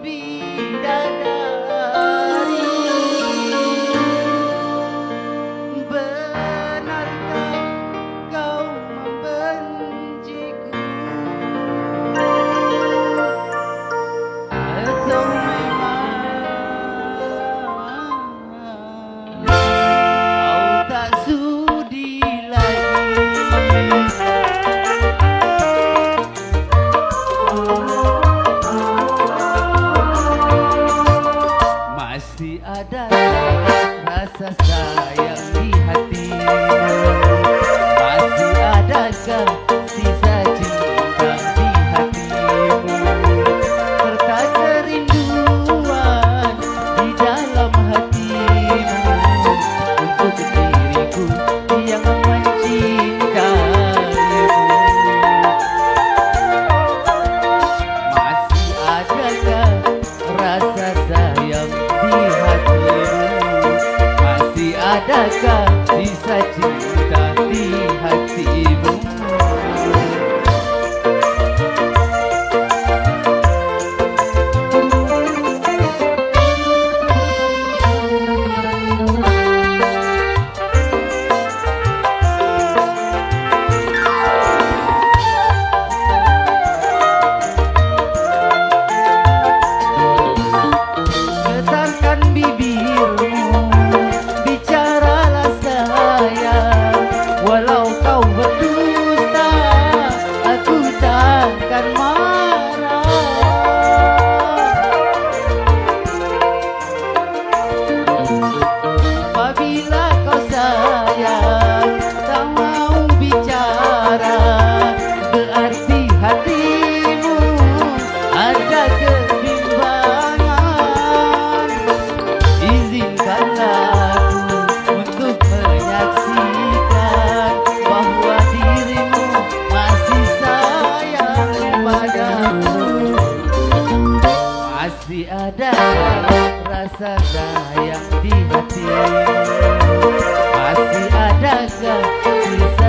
bidadari, benarkah kau membenciku, atau memang kau tak sudi lagi? Masih ada rasa sayang di hatimu, masih adakah sisa cinta di hatimu, serta kerinduan di dalam hatimu untuk diriku yang mencintaimu. Masih adakah rasa sayang di hatimu, masih adakah sisa cinta di hatimu? Getarkan bibirmu, bicaralah sayang. Walau kau berdusta, aku takkan marah. Apabila kau sayang tak mau bicara, berarti hatimu ada kebimbangan. Izinkanlah aku untuk menyaksikan bahwa dirimu masih sayang padaku. Masih ada rasa sayang di hatimu, masih adakah sisa